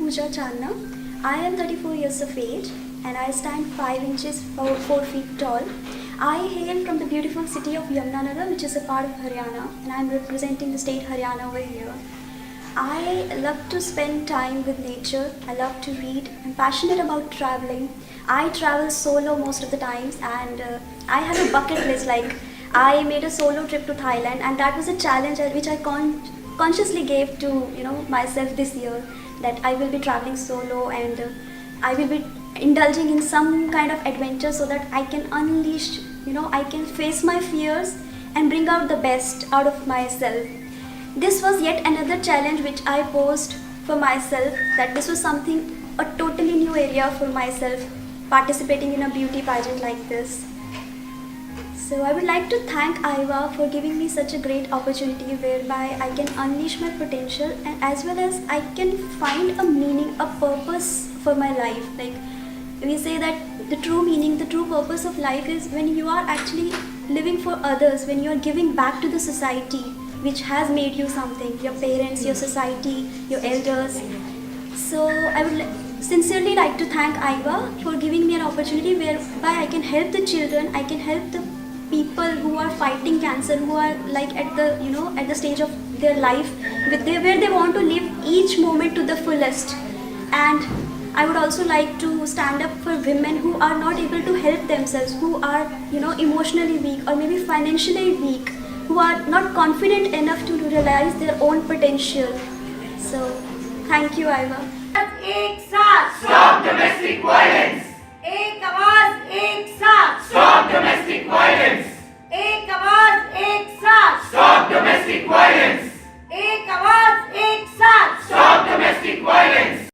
Pooja. I am 34 years of age and I stand 5 inches 4 feet tall. I hail from the beautiful city of Yamunanagar, which is a part of Haryana, and I am representing the state Haryana over here. I love to spend time with nature. I love to read. I'm passionate about traveling. I travel solo most of the times, and I have a bucket list. Like, I made a solo trip to Thailand, and that was a challenge which I consciously gave to myself this year, that I will be traveling solo, and I will be indulging in some kind of adventure so that I can unleash, I can face my fears and bring out the best out of myself. This was yet another challenge which I posed for myself, that this was something, a totally new area for myself, participating in a beauty pageant like this. So I would like to thank Iawa for giving me such a great opportunity whereby I can unleash my potential, and as well as I can find a meaning, a purpose for my life. Like we say that the true meaning, the true purpose of life is when you are actually living for others, when you are giving back to the society which has made you something, your parents, your society, your elders. So I would sincerely like to thank Iawa for giving me an opportunity whereby I can help the children, I can help the people who are fighting cancer, who are like at the at the stage of their life where they want to live each moment to the fullest. And I would also like to stand up for women who are not able to help themselves, who are emotionally weak or maybe financially weak, who are not confident enough to realize their own potential. So thank you, Iawa. एक साथ Stop domestic violence! एक आवाज एक साथ Stop domestic violence! एक आवाज एक साथ Stop domestic violence! एक आवाज एक साथ Stop domestic violence!